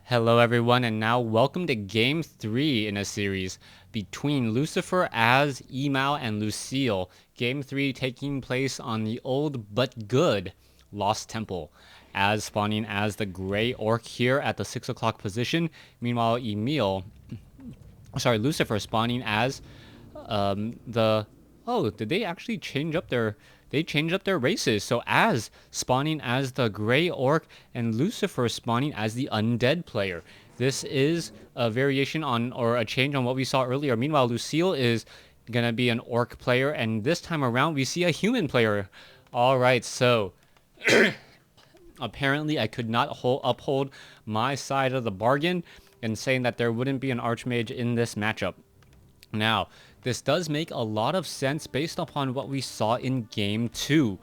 Hello everyone, and now welcome to Game 3 in a series between Lucifer as Emal and Lucille. Game 3 taking place on the old but good Lost Temple. As spawning as the Grey Orc here at the 6 o'clock position. Meanwhile, Lucifer spawning as did they actually change up their... They changed up their races. So Az spawning as the Grey Orc and Lucifer spawning as the Undead player. This is a variation on, or a change on what we saw earlier. Meanwhile, Lucille is gonna be an Orc player, and this time around we see a human player. Alright, so apparently I could not uphold my side of the bargain in saying that there wouldn't be an Archmage in this matchup. Now, this does make a lot of sense based upon what we saw in Game 2.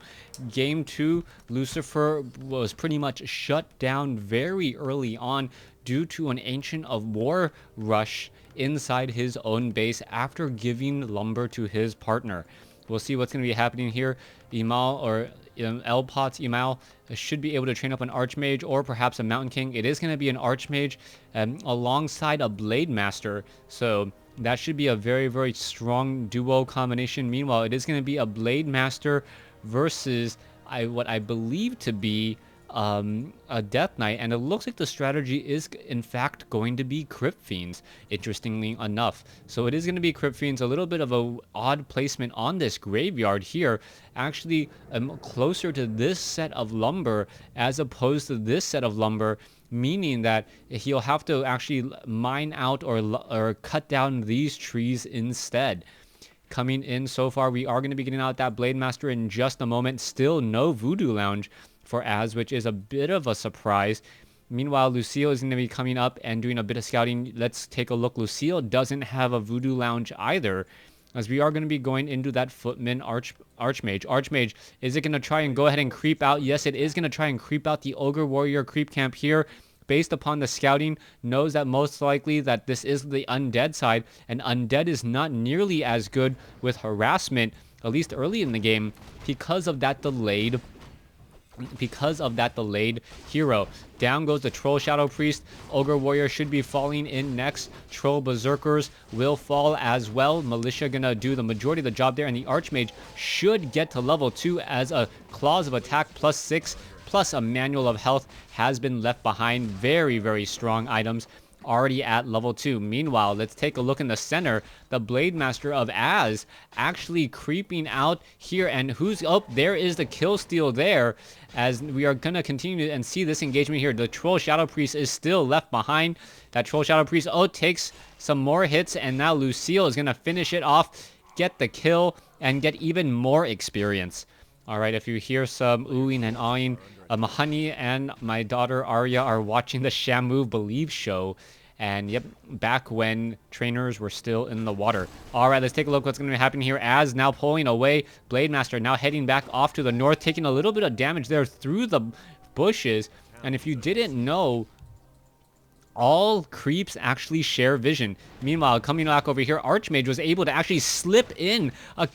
Game 2, Lucifer was pretty much shut down very early on due to an Ancient of War rush inside his own base after giving lumber to his partner. We'll see what's going to be happening here. Emal, or Elpot's Emal, should be able to train up an Archmage or perhaps a Mountain King. It is going to be an Archmage alongside a Blade Master. So that should be a very, very strong duo combination. Meanwhile, it is going to be a Blade Master versus what I believe to be a Death Knight, and it looks like the strategy is in fact going to be Crypt Fiends, interestingly enough. So it is going to be Crypt Fiends, a little bit of a odd placement on this graveyard here, actually closer to this set of lumber as opposed to this set of lumber, meaning that he'll have to actually mine out or cut down these trees instead. Coming in so far, we are going to be getting out that Blade Master in just a moment. Still no Voodoo Lounge for Az, which is a bit of a surprise. Meanwhile, Lucille is going to be coming up and doing a bit of scouting. Let's take a look. Lucille doesn't have a Voodoo Lounge either, as we are going to be going into that Footman Archmage. Archmage, is it going to try and go ahead and creep out? Yes, it is going to try and creep out the Ogre Warrior creep camp here. Based upon the scouting, knows that most likely that this is the Undead side, and Undead is not nearly as good with harassment, at least early in the game, because of that delayed hero. Down goes the Troll Shadow Priest. Ogre Warrior should be falling in next. Troll Berserkers will fall as well. Militia gonna do the majority of the job there, and the Archmage should get to level 2 as a Claws of Attack +6 plus a Manual of Health has been left behind. Very, very strong items already at level 2. Meanwhile, let's take a look in the center. The Blade Master of Az actually creeping out here, and who's up? There is the kill steal there, as we are gonna continue and see this engagement here. The Troll Shadow Priest is still left behind. That Troll Shadow Priest takes some more hits, and now Lucille is gonna finish it off, get the kill, and get even more experience. Alright, if you hear some oohing and awing, Honey and my daughter Arya are watching the Shamu Believe show. And yep, back when trainers were still in the water. Alright, let's take a look what's going to be happening here. Az now pulling away. Blade Master now heading back off to the north, taking a little bit of damage there through the bushes. And if you didn't know, all creeps actually share vision. Meanwhile, coming back over here, Archmage was able to actually slip in a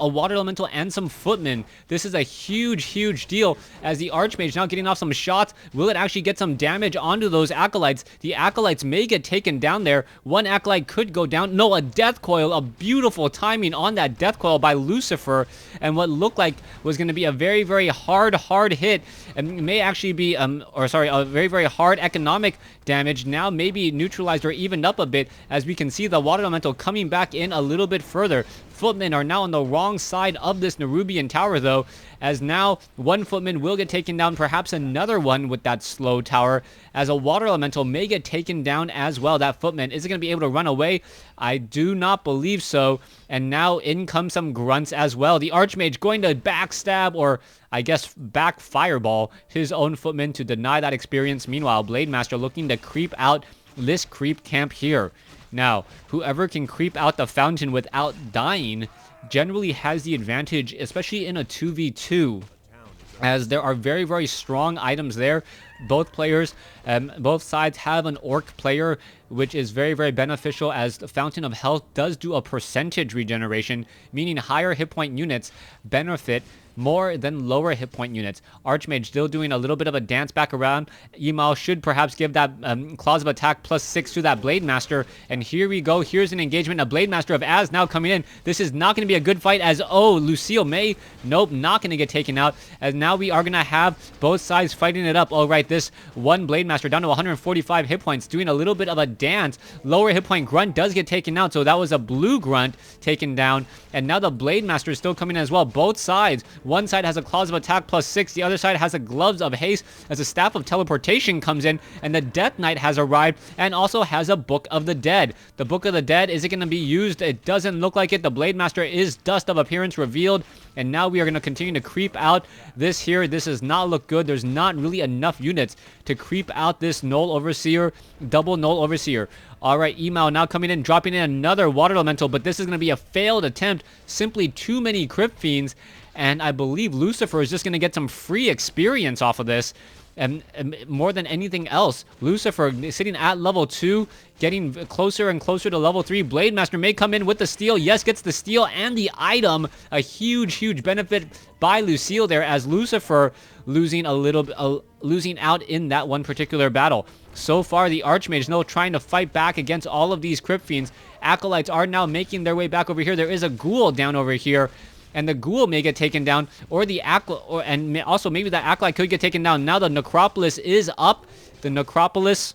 Water Elemental and some Footmen. This is a huge, huge deal, as the Archmage now getting off some shots. Will it actually get some damage onto those Acolytes? The Acolytes may get taken down there. One Acolyte could go down. No, a Death Coil. A beautiful timing on that Death Coil by Lucifer. And what looked like was going to be a very, very hard hit. And may actually be, a very, very hard economic damage. Now maybe neutralized or evened up a bit, as we can see the Water Elemental coming back in a little bit further. Footmen are now on the wrong side of this Nerubian tower, though, as now one Footman will get taken down, perhaps another one with that slow tower, as a Water Elemental may get taken down as well. That Footman, is it going to be able to run away? I do not believe so. And now in come some grunts as well. The Archmage going to backstab, or I guess back fireball his own Footman to deny that experience. Meanwhile, Blade Master looking to creep out this creep camp here. Now, whoever can creep out the fountain without dying generally has the advantage, especially in a 2v2, as there are very, very strong items there. Both players, both sides have an Orc player, which is very, very beneficial, as the Fountain of Health does do a percentage regeneration, meaning higher hit point units benefit more than lower hit point units. Archmage still doing a little bit of a dance back around. Email should perhaps give that Claws of Attack +6 to that Blade Master. And here we go. Here's an engagement. A Blade Master of Az now coming in. This is not going to be a good fight as, oh, Lucille may, nope, not going to get taken out. As now we are going to have both sides fighting it up. All right, this one Blade Master down to 145 hit points, doing a little bit of a dance. Lower hit point Grunt does get taken out, so that was a blue Grunt taken down. And now the Blade Master is still coming in as well. Both sides. One side has a Claws of Attack +6. The other side has a Gloves of Haste as a Staff of Teleportation comes in. And the Death Knight has arrived and also has a Book of the Dead. The Book of the Dead, is it going to be used? It doesn't look like it. The Blade Master is Dust of Appearance revealed. And now we are going to continue to creep out this here. This does not look good. There's not really enough units to creep out this Null Overseer, double Null Overseer. All right, Email now coming in, dropping in another Water Elemental, but this is going to be a failed attempt. Simply too many Crypt Fiends, and I believe Lucifer is just going to get some free experience off of this. And more than anything else, Lucifer sitting at level 2, getting closer and closer to level 3. Blade Master may come in with the steal. Yes, gets the steal and the item. A huge benefit by Lucille there, as Lucifer losing a little, losing out in that one particular battle. So far, the Archmage now trying to fight back against all of these Crypt Fiends. Acolytes are now making their way back over here. There is a Ghoul down over here. And the Ghoul may get taken down, or the and also maybe the Acolyte could get taken down. Now the Necropolis is up. The Necropolis,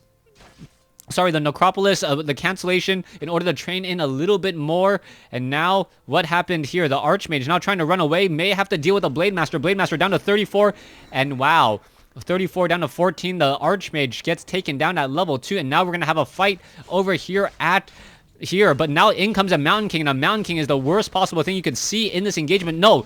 the cancellation in order to train in a little bit more. And now what happened here? The Archmage now trying to run away, may have to deal with a Blade Master. Blade Master down to 34, and wow. 34 down to 14. The Archmage gets taken down at level 2, and now we're going to have a fight over here at but now in comes a Mountain King, and a Mountain King is the worst possible thing you could see in this engagement. No,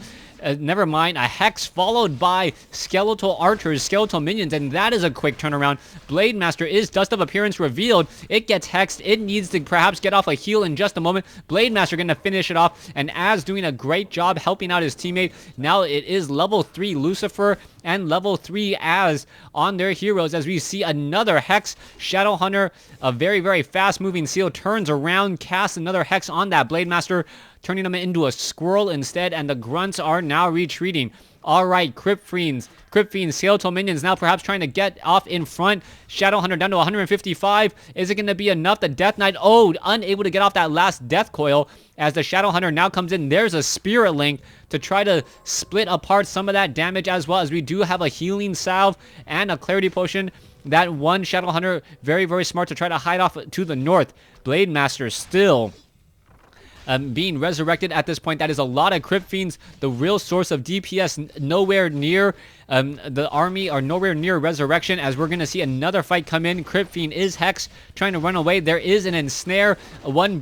never mind. A Hex followed by Skeletal Archers, Skeletal Minions, and that is a quick turnaround. Blade Master is Dust of Appearance revealed. It gets hexed. It needs to perhaps get off a heal in just a moment. Blade Master going to finish it off, and Az doing a great job helping out his teammate. Now it is level 3 Lucifer and level 3 Az on their heroes, as we see another Hex. Shadowhunter, a very fast moving seal, turns around, casts another Hex on that Blade Master, turning him into a squirrel instead, and the Grunts are now retreating. All right, Crypt Fiends, Skeletal Minions now perhaps trying to get off in front. Shadowhunter down to 155. Is it going to be enough? The Death Knight, unable to get off that last Death Coil, as the Shadowhunter now comes in. There's a Spirit Link to try to split apart some of that damage, as well as we do have a Healing Salve and a Clarity Potion. That one Shadowhunter, very smart to try to hide off to the north. Blade Master still being resurrected at this point. That is a lot of Crypt Fiends. The real source of DPS nowhere near the army, or nowhere near resurrection, as we're going to see another fight come in. Crypt Fiend is Hex trying to run away. There is an ensnare. One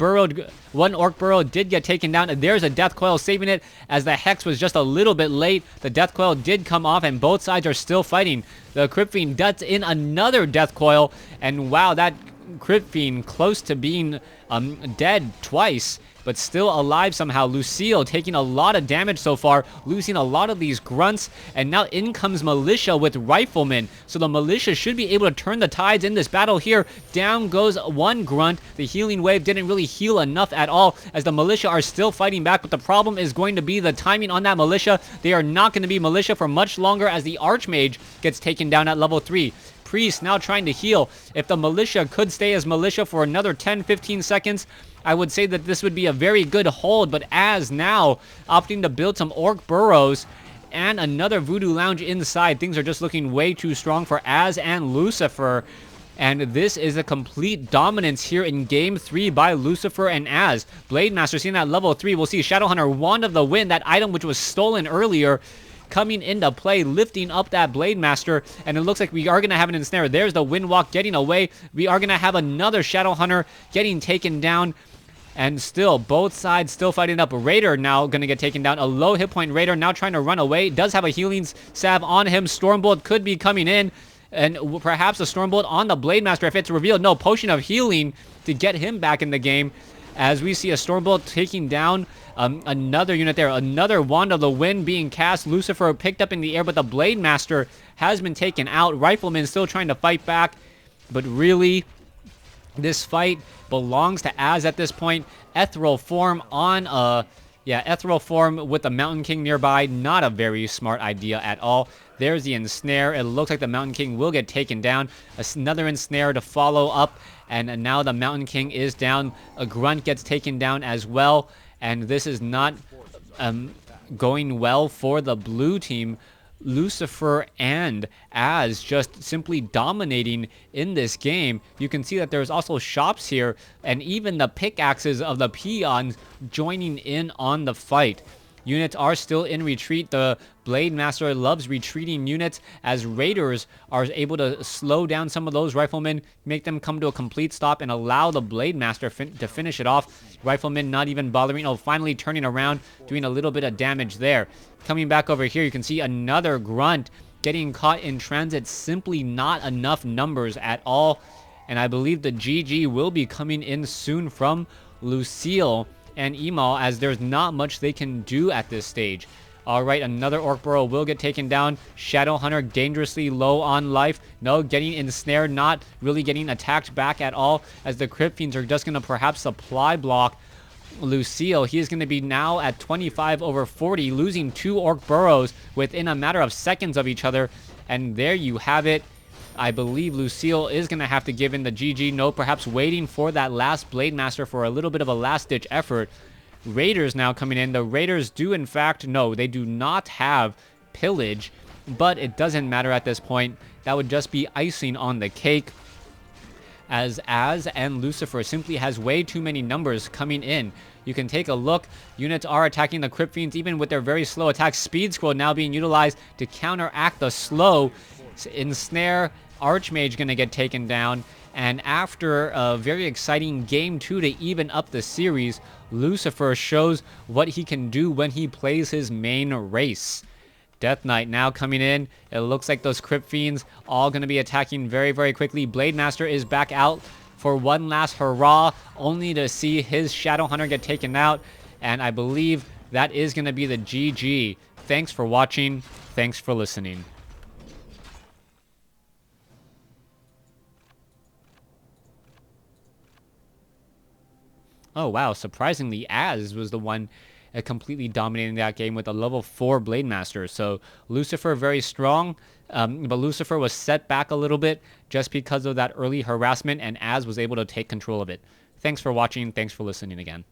Orc Burrow did get taken down, and there's a Death Coil saving it, as the Hex was just a little bit late. The Death Coil did come off, and both sides are still fighting. The Crypt Fiend does in another Death Coil, and wow, that Crypt Fiend close to being dead twice, but still alive somehow. Lucille taking a lot of damage so far, losing a lot of these Grunts, and now in comes Militia with Riflemen. So the Militia should be able to turn the tides in this battle here. Down goes one Grunt. The healing wave didn't really heal enough at all, as the Militia are still fighting back, but the problem is going to be the timing on that Militia. They are not going to be Militia for much longer, as the Archmage gets taken down at level 3. Priest now trying to heal. If the Militia could stay as Militia for another 10-15 seconds, I would say that this would be a very good hold, but Az now opting to build some Orc Burrows and another Voodoo Lounge inside. Things are just looking way too strong for Az and Lucifer, and this is a complete dominance here in Game 3 by Lucifer and Az. Blade Master seen at level 3. We'll see Shadowhunter, Wand of the Wind, that item which was stolen earlier, coming into play, lifting up that Blade Master, and it looks like we are going to have an ensnare. There's the Windwalk getting away. We are going to have another Shadowhunter getting taken down, and still, both sides still fighting up. Raider now going to get taken down. A low hit point Raider now trying to run away. Does have a healing salve on him. Stormbolt could be coming in, and perhaps a Stormbolt on the Blade Master if it's revealed. No, Potion of Healing to get him back in the game, as we see a Stormbolt taking down another unit there. Another Wand of the Wind being cast. Lucifer picked up in the air, but the Blade Master has been taken out. Rifleman still trying to fight back, but really, this fight belongs to Az at this point. Ethereal form on a Yeah, Ethereal Form with the Mountain King nearby, not a very smart idea at all. There's the Ensnare. It looks like the Mountain King will get taken down. Another Ensnare to follow up, and now the Mountain King is down. A Grunt gets taken down as well, and this is not going well for the blue team. Lucifer and Az just simply dominating in this game. You can see that there's also shops here, and even the pickaxes of the peons joining in on the fight. Units are still in retreat. The Blade Master loves retreating units, as Raiders are able to slow down some of those Riflemen, make them come to a complete stop, and allow the Blade Master to finish it off. Riflemen not even bothering. Oh, finally turning around, doing a little bit of damage there. Coming back over here, you can see another Grunt getting caught in transit. Simply not enough numbers at all. And I believe the GG will be coming in soon from Lucille and Emal, as there's not much they can do at this stage. All right, another Orc Burrow will get taken down. Shadow Hunter dangerously low on life. No, getting ensnared, not really getting attacked back at all, as the Crypt Fiends are just going to perhaps supply block Lucille. He is going to be now at 25 over 40, losing 2 Orc Burrows within a matter of seconds of each other. And there you have it. I believe Lucille is going to have to give in the GG. No, perhaps waiting for that last Blade Master for a little bit of a last-ditch effort. Raiders now coming in. The Raiders do, in fact, no, they do not have pillage, but it doesn't matter at this point. That would just be icing on the cake, as Az and Lucifer simply has way too many numbers coming in. You can take a look. Units are attacking the Crypt Fiends, even with their very slow attacks. Speed Scroll now being utilized to counteract the slow Ensnare. Archmage going to get taken down, and after a very exciting game 2 to even up the series, Lucifer shows what he can do when he plays his main race. Death Knight now coming in. It looks like those Crypt Fiends all going to be attacking very, very quickly. Blade Master is back out for one last hurrah, only to see his Shadow Hunter get taken out, and I believe that is going to be the GG. Thanks for watching. Thanks for listening. Oh, wow. Surprisingly, Az was the one completely dominating that game with a level 4 Blade Master. So Lucifer very strong, but Lucifer was set back a little bit just because of that early harassment, and Az was able to take control of it. Thanks for watching. Thanks for listening again.